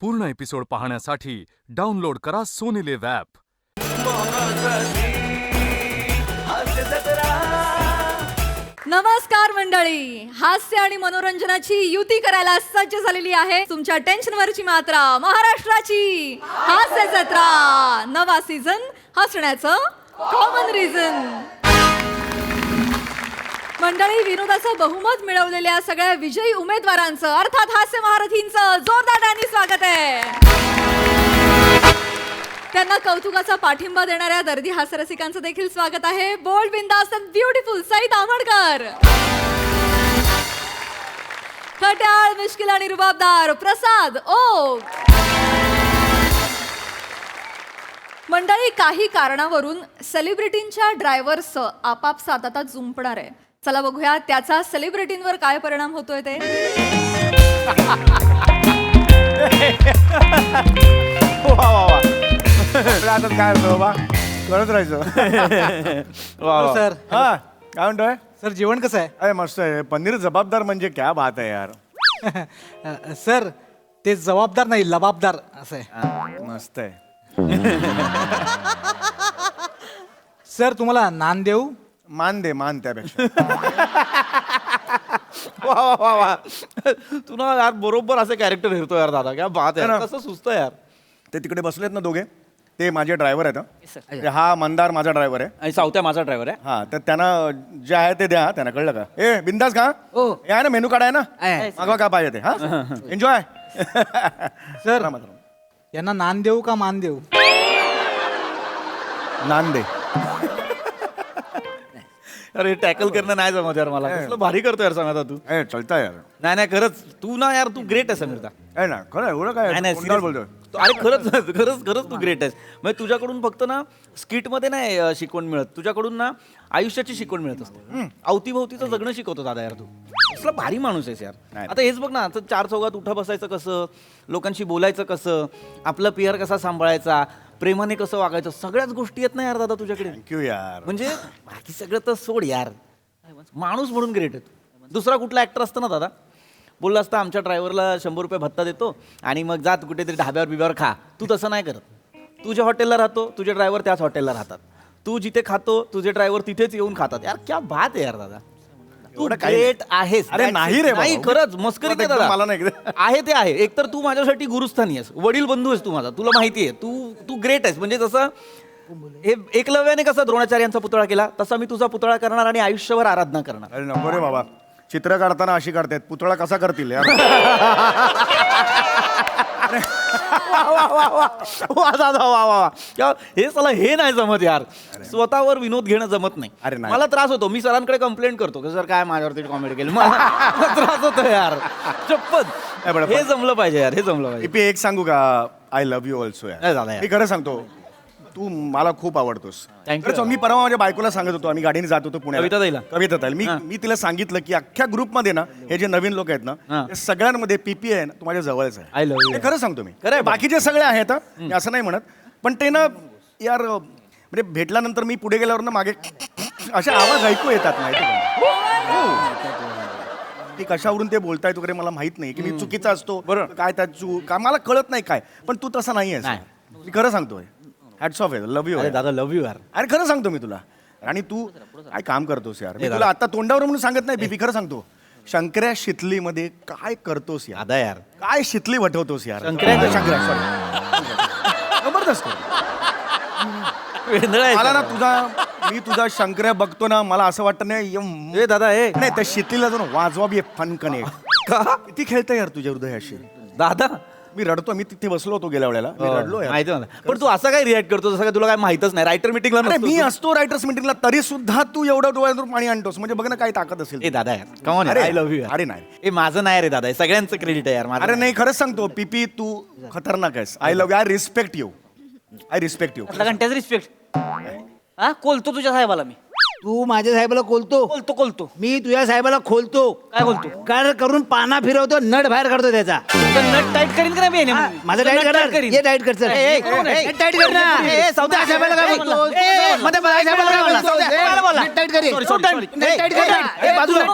पूर्ण एपिसोड पाहण्यासाठी डाउनलोड करा सोनी लिव्ह ॲप. नमस्कार मंडळी, हास्य आणि मनोरंजनाची युती करायला सज्ज झालेली आहे तुमच्या टेन्शनवरची मात्रा महाराष्ट्राची हास्य जत्रा. नवा सीझन, हसण्याचं कॉमन रिझन. मंडळी, विनोदाचं बहुमत मिळवलेल्या सगळ्या विजयी उमेदवारांचं अर्थात हास्य महारथींचं जोरदार टाळ्यांनी स्वागत आहे. त्यांना कौतुकाचा पाठिंबा देणाऱ्या दर्दी हास्यरसिकांचं देखील स्वागत आहे. बोल्ड, बिंदास अँड ब्युटिफुल सईद आमडकर. खट्याळ, मिश्किल आणि रुबाबदार प्रसाद ओक. मंडळी, काही कारणावरून सेलिब्रिटींच्या ड्रायव्हर्सचं आपापसात आता जुंपणार आहे. चला बघूया त्याचा सेलिब्रिटींवर काय परिणाम होतोय ते. वा वा वा. आता काय बाबा करत राहायचं. सर. हा, काय म्हणतोय सर, जेवण कसं आहे? अरे मस्त आहे. पनीर जबाबदार म्हणजे क्या बात आहे यार. सर, ते जबाबदार नाही, लबाबदार असं आहे. मस्त आहे. सर, तुम्हाला नान देऊ? मान दे, मान त्यापेक्षा. वा वा वा वा. तू ना यार बरोबर असे कॅरेक्टर हेरतो यार दादा. क्या बात आहे, ना. कसं सुचतं यार. ते तिकडे बसलेत ना दोघे, ते माझे ड्रायव्हर आहेत हं. ते हा मंदार माझा ड्रायव्हर आहे. आणि सावत्या माझा ड्रायव्हर आहे. हा, तर त्यांना जे आहे ते द्या. त्यांना कळलं का? ए बिंदास का या ना, मेनू कार्ड आहे ना, मागवा का पाहिजे ते. हा, एन्जॉय. सर, यांना नान देऊ का मान देऊ? नान दे. अरे टॅकल करणं नाही जमत यार मला. कसलं भारी करतो यार समीर तू. ए चलता यार. नाही नाही, खरंच तू ना यार, तू ग्रेट आहे समीरता. आहे ना, खरं एवढं काय नाही नाही, कोणाला serious. बोलतोय? अरे खरंच खरंच खरंच तू ग्रेट आहेस. म्हणजे तुझ्याकडून फक्त ना स्किटमध्ये नाही शिकवण मिळत, तुझ्याकडून ना आयुष्याची शिकवण मिळत असते. अवतीभोवतीचं जगणं शिकवतो दादा यार तू. असला भारी माणूस आहेस यार. नाही. आता हेच बघ ना, आता चार चौघात उठा बसायचं कसं, लोकांशी बोलायचं कसं, आपला पिअर कसा सांभाळायचा, प्रेमाने कसं वागायचं, सगळ्याच गोष्टी येत नाही यार दादा तुझ्याकडे. थँक्यू यार. म्हणजे बाकी सगळं तर सोड यार, माणूस म्हणून ग्रेट आहे. दुसरा कुठला ऍक्टर असतं ना दादा, बोलला असता आमच्या ड्रायव्हरला 100 रुपये भत्ता देतो आणि मग जात कुठेतरी ढाब्यावर बिब्यावर खा. तू तसं नाही करत. तू ज्या हॉटेलला राहतो तुझे ड्रायव्हर त्याच हॉटेलला राहतात. तू जिथे खातो तुझे ड्रायव्हर तिथेच येऊन खातात. यार क्या बात आहे यार दादा. तू एवढं काही ग्रेट आहेस. अरे नाही रे नाही, बाबा. खरंच मस्करी मला नाही एकदम दादा. मला नाही एकदा. आहे ते आहे. एकतर तू माझ्यासाठी गुरुस्थानी आहेस, वडील बंधू आहेस तू माझा. तुला माहिती आहे तू ग्रेट आहेस. म्हणजे जसं हे एकलव्याने कसा द्रोणाचार्यांचा पुतळा केला, तसा मी तुझा पुतळा करणार आणि आयुष्यभर आराधना करणार. अरे नको रे बाबा, चित्र काढताना अशी काढतायत, पुतळा कसा करतील यार. वा दादा, वा वा. हे चला हे नाही जमत यार. स्वतःवर विनोद घेणं जमत नाही. अरे नाही. मला त्रास होतो. मी सरांकडे कंप्लेंट करतो की सर काय माझ्यावरती कॉमेडी केली. मला त्रास होतो यार. चप्पत. हे जमलं पाहिजे यार, हे जमलं पाहिजे. मी एक सांगू का, आय लव्ह यू ऑल्सो नाही यार. दादा यार. मी खरं सांगतो, तू मला खूप आवडतोस. Thank you. खरंच, मी परवा माझ्या बायकोला सांगत होतो, आम्ही गाडीने जात होतो पुण्याला. कविताताईला? कविताताईला. मी तिला सांगितलं की अख्ख्या ग्रुपमध्ये ना, हे जे नवीन लोक आहेत ना, हां. ते सगळ्यांमध्ये पीपी आहे ना, तू माझ्या जवळच आहे. I love you. हे खरं सांगतो मी. खरं आहे बा. बाकीचे सगळे आहेत हं. मी असं नाही म्हणत, पण ते ना यार, म्हणजे भेटल्यानंतर मी पुढे गेल्यावर ना मागे असे आवाज ऐकू येतात, माहिती ती कशावरून ते बोलतायत वगैरे मला माहित नाही, की मी चुकीचा असतो बरोबर. काय त्यात चूक का मला कळत नाही काय, पण तू तसा नाही आहेस. नाही. मी खरं सांगतोय. हॅट्स ऑफ आहे, लव्ह यू. अरे दादा, लव्ह यू यार. अरे खरं सांगतो मी तुला. आणि तू काय काम करतोस यार. मी तुला आता तोंडावर म्हणून सांगत नाही बीबी, खरं सांगतो. शंकर्या शितलीमध्ये काय करतोस यार, दादा यार. काय शितली वठवतोस यार. शंकर्या- शंकर्या sorry. जबरदस्त. वेंधळा आहे मला ना दादा. तुझा शंकर्या बघतो ना, मला असं वाटतं नाही ए दादा हे नाही, त्या शितलीला जाऊन वाजवा बी फनकने. किती खेळतं यार तुझ्या हृदयाशी. दादा मी रडतो. मी तिथे बसलो होतो गेल्या वेळेला, मी रडलो यार. माहिती मला. पण तू असं काय रिॲक्ट करतो जसं काय तुला काय माहितच नाही. रायटर मिटिंगला अरे मी असतो रायटर्स मीटिंगला, तरी सुद्धा तू एवढं डोळ्यातून पाणी आणतोस, म्हणजे बघ ना काय ताकद असेल. ए दादा यार, कमॉन. अरे आय लव्ह यू. अरे नाही. ए माझं नाही रे दादा, हे सगळ्यांचं क्रेडिट आहे यार. माझं अरे नाही, खरंच सांगतो पीपी, तू खतरनाक आहेस. I love you, I respect you, I respect you. घंट्याच रिस्पेक्ट हा कोलतो तुझ्या साहेबाला मी. तू माझ्या साहेबाला खोलतो खोलतो मी तुझ्या साहेबाला खोलतो काय बोलतो? कार करून पाना फिरवतो नट बाहेर काढतो त्याचा नट टाईट करीन का नाही हा, माझं टाईट करणार ये टाईट कर चल. नट टाईट कर ना. सावत्या माझ्या साहेबाला काय बोलतो मध्ये माझ्या साहेबाला काय बोलतो? नट टाईट कर रे. नट टाईट कर ना. बाजूला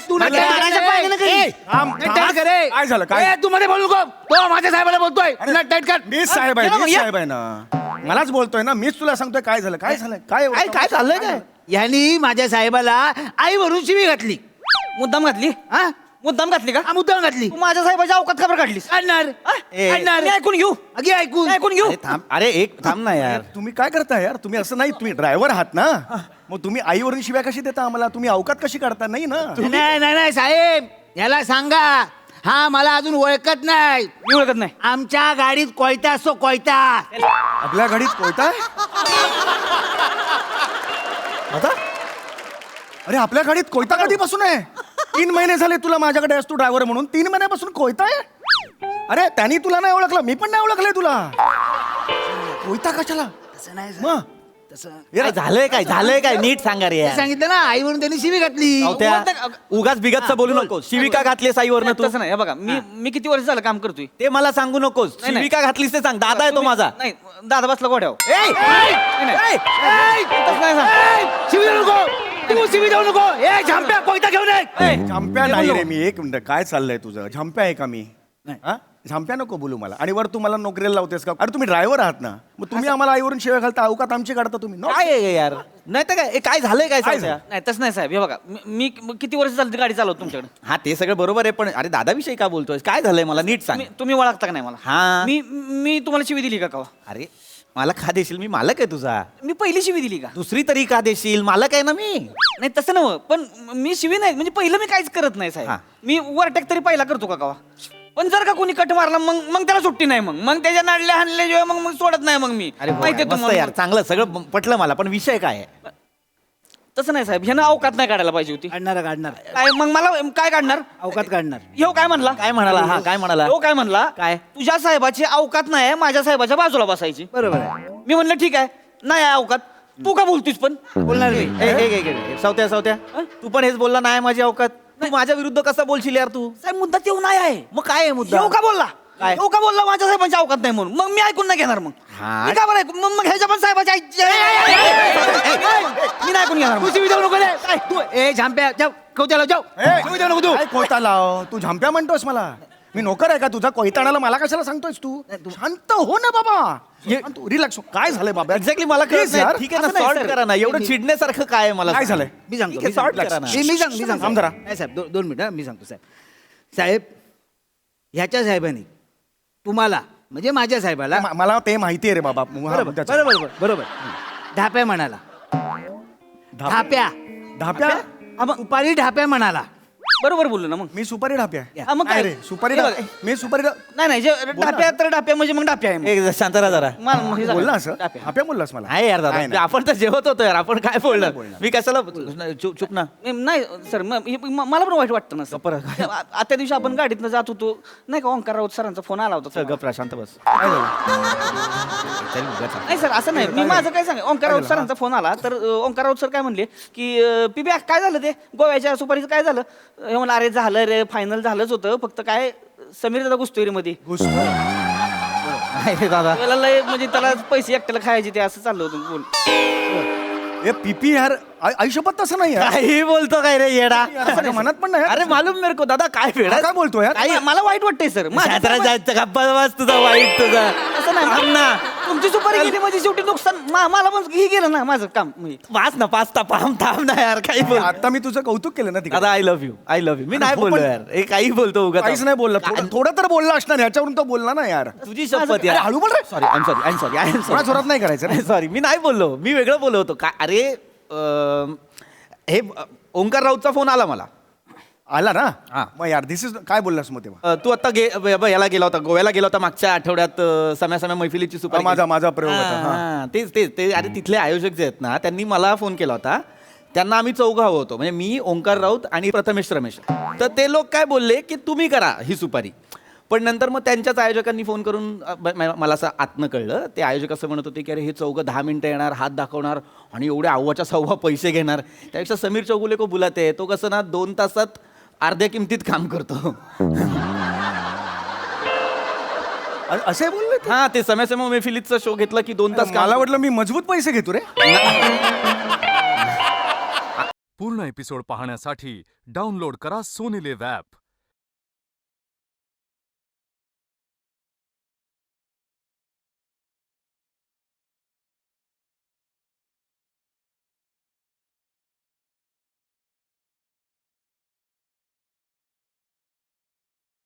तू नट टाईट करायचं पाहिजे ना काही. नट टाईट कर रे. काय झालं, काय? तू मध्ये बोलू नको. तो माझ्या साहेबाला बोलतोय नट टाईट कर. मीच साहेब आहे मीच साहेब आहे ना मलाच बोलतोय ना मीच तुला सांगतोय काय झालं काय झालं काय काय काय चाललंय काय यांनी माझ्या साहेबाला आई वरून शिवी घातली. मुद्दाम घातली हा मुद्दाम घातली का? मुद्दाम घातली. तू माझ्या साहेबाच्या अवकात खबर काढलीस. काढणार काढणार. मी ऐकून घेऊ अगे ऐकून ऐकून घेऊ. अरे एक थांब ना यार. तुम्ही काय करता यार तुम्ही असं नाही तुम्ही ड्रायव्हर आहात ना मग तुम्ही आईवरून शिव्या कशी देता आम्हाला तुम्ही अवकात कशी काढता नाही ना नाही नाही नाही साहेब याला सांगा हा मला अजून ओळखत नाही. मी ओळखत नाही. आमच्या गाडीत कोयता असतो कोयता. आपल्या गाडीत कोयता आहे? आता अरे आपल्या गाडीत कोयता कधीपासून आहे 3 महिने झाले तुला माझ्याकडे असतो ड्रायव्हर म्हणून 3 महिन्यापासून कोयता आहे अरे त्यांनी तुला नाही ओळखलं मी पण नाही ओळखलंय तुला कोयता कशाला तसं नाही मग तसं काय झालंय काय नीट सांगा रे ते यार. सांगितलं ना आई वरून त्यांनी शिवी घातली. उगाच बिगाच बोलू नको. शिविका घातलीस आईवर तू. तसं नाही हे बघा मी किती वर्ष झालं काम करतोय ते मला सांगू नकोस. नाही, नाही. शिविका घातलीस ते सांग. दादा आहे तो माझा. नाही दादा बसला गोठ्यावर ए! तसं नाही सांग. शिवी देऊ नको तू शिवी देऊ नको. ए झांप्या कोयता घेऊन ये. झंप्या नाही रे मी एक मिनिट काय चाललंय तुझं झंप्या आहे का मी हा झंप्या नको बोलू मला आणि वर तू मला नोकरीला लावतेस का अरे तुम्ही ड्रायव्हर आहात ना मग तुम्ही आम्हाला आईवरून शिव्या घालता अवकात आमची काढता तुम्ही No. काय आहे यार नाही तर काय काय झालंय काय काय सांगता? नाही तसं नाही साहेब हे बघा मी किती वर्ष झाली गाडी चालवतो तुमच्याकडे हा ते सगळं बरोबर आहे पण अरे दादाविषयी का बोलतोय काय झालंय मला नीट सांग. तुम्ही ओळखता का नाही मला हा. मी तुम्हाला शिवी दिली का अरे मला का देशील मी मालक आहे तुझा. मी पहिली शिवी दिली का दुसरी तरी का देशील मालक आहे ना मी. नाही तसं नव्ह पण मी शिवी नाही म्हणजे पहिलं मी काहीच करत नाही साहेब हा. मी ओव्हरटेक तरी पहिला करतो का पण जर का कोणी कट मारला मग त्याला सुट्टी नाही मग त्याच्या नाडल्या हाणल्या जेव्हा मग सोडत नाही मग मी अरे माहिती आहे मस्त यार तुम्हाला चांगलं सगळं पटलं मला पण विषय काय आहे. तसं नाही साहेब ह्यानं अवकात नाही काढायला पाहिजे होती काढणार काढणार काय मग मला काय काढणार अवकात काढणार. ह्यो काय म्हणला काय म्हणाला हा काय म्हणाला ह्यो काय म्हणला काय? तुझ्या साहेबाची अवकात नाही माझ्या साहेबाच्या बाजूला बसायची बरोबर आहे मी म्हणलं ठीक आहे नाही आहे अवकात तू का बोलतोस पण बोलणार मी. सावत्या तू पण हेच बोलला नाही माझी अवकात तू माझ्या विरुद्ध कसा बोलशील यार तू. साहेब मुद्दा तेव्हा नाही आहे मग काय आहे मुद्दा ह्यो का बोलला काय? ह्यो का बोलला माझ्या साहेबांची अवकात नाही म्हणून मग मी ऐकून नाही घेणार मग हा. मी का बरं ऐकून मग ह्याच्या पण साहेबाच्या मी नाही ऐकून घेणार तू मग. शिवी देऊ नको रे. तू ए झांप्या जाऊ कोयत्याला जाऊ ए, शिवी देऊ नको तू. काय कोयता लाव तू झंप्या म्हणतोस मला मी नोकर आहे का तुझा कोयता आणायला मला कशाला सांगतोयस तू शांत हो ना बाबा तू रिलॅक्स हो काय झालंय बाबा एक्झॅक्टली मला कळत Please नाही. यार. ठीक आहे ना असं नाही, सॉल्ट sir. करा ना एवढं चिडण्यासारखं काय आहे मला काय सांग. झालंय? मी सांगतो ठीक आहे, मी सांगतो. sort करा ना. मी सांगतो थांब जरा. नाही साहेब 2 मिनिटं मी सांगतो साहेब ह्याच्या साहेबांनी तुम्हाला म्हणजे माझ्या साहेबाला मला ते माहिती आहे रे बाबा बरोबर बरोबर बरोबर ढाप्या म्हणाला ढाप्या धाप्या दुपारी ढाप्या म्हणाला. बरोबर बोललो ना मग मी सुपारी ढाप्या हा, मग काय काय? रे सुपारी हे ढा- बघ. मी सुपारी ढा- नाही नाही जे डाप्या तर डाप्या म्हणजे मग डाप्या आहे मग. एक शांत राहा जरा मग हे झालं. बोलला असं डाप्या. ढाप्या बोललास मला आहे यार नाही, दादा नाही. आपण तर जेवत होतो यार आपण काय बोलणार बोलणार. मी कशाला चुप ना नाही सर मला पण वाईट वाटतं ना सर. गप्प आत्या दिवशी आपण गाडीतनं जात होतो नाही का ओंकार राऊत सरांचा फोन आला होता गप्रा शांत बस काय झालं? नाही सर असं नाही मी माझं काय सांग ओंकार राऊत सरांचा फोन आला तर ओंकार राऊत सर काय म्हणले की पिब्या काय झालं ते गोव्याच्या सुपारीचं काय झालं हे म्हणलं अरे झालं रे फायनल झालंच होतं फक्त काय समीर दादा घुसतोय घुसतो. दादा त्याला लय म्हणजे त्याला पैसे एकट्याला खायचे ते असं चाललं होतं बोल ए पीपी यार आयुष्यपत तसं नाही यार काही बोलतो काय रे येडा माझ्या मनात पण नाही यार. अरे मालूम मेरे को दादा काय हा, वेडा काय बोलतो यार मला वाईट वाटतंय सर जायचं गप्पा बस तुझा वाईट तुझा असं नाही थांब ना तुमची सुपारी गेली म्हणजे शेवटी नुकसान मला पण हे गेलं ना माझं काम म्हणजे वाच ना पाच थांब ना यार काही बोल आता मी तुझं कौतुक केलं ना तिकडे दादा आय लव्ह यू मी नाही हो, बोललो पण- यार हे काही बोलतो उगाच काहीच नाही बोलला थोडं तर बोलला असणार ह्याच्यावरून तो बोलला ना यार तुझी शपथ अरे, यार हळू बोल रे. सॉरी आय एम सॉरी थोडा जोरात नाही करायचं रे. सॉरी मी नाही बोललो मी वेगळं बोललो होतो काय अरे हे ओंकार राऊतचा फोन आला मला आला ना हा. मग यार दिस इज काय बोललास मग तेव्हा तू आता याला गेला होता गोव्याला गेला होता मागच्या आठवड्यात समय मैफिलीची सुपारी माझा प्रयोग होता, हा. हा, तेच ते अरे तिथले आयोजक जे आहेत ना त्यांनी मला फोन केला होता त्यांना आम्ही चौघं हवं होतो म्हणजे मी ओंकार राऊत आणि प्रथमेश रमेश तर ते लोक काय बोलले की तुम्ही करा ही सुपारी पण नंतर मग त्यांच्याच आयोजकांनी फोन करून मला असं आतनं कळलं, ते आयोजक असं म्हणत होते की अरे हे चौघं 10 मिनिटं येणार, हात दाखवणार आणि एवढे अव्वाच्या सव्वा पैसे घेणार, त्यापेक्षा समीर चौगुले को बुलाते, तो कसं ना 2 तासात अर्ध्या किमतीत काम करतो. असे बोलले ते? हा, ते समय मैफिलीचा शो घेतला की 2 तास मला वाटलं मी मजबूत पैसे घेतो रे. पूर्ण एपिसोड पाहण्यासाठी डाउनलोड करा सोनी लिव्ह ॲप.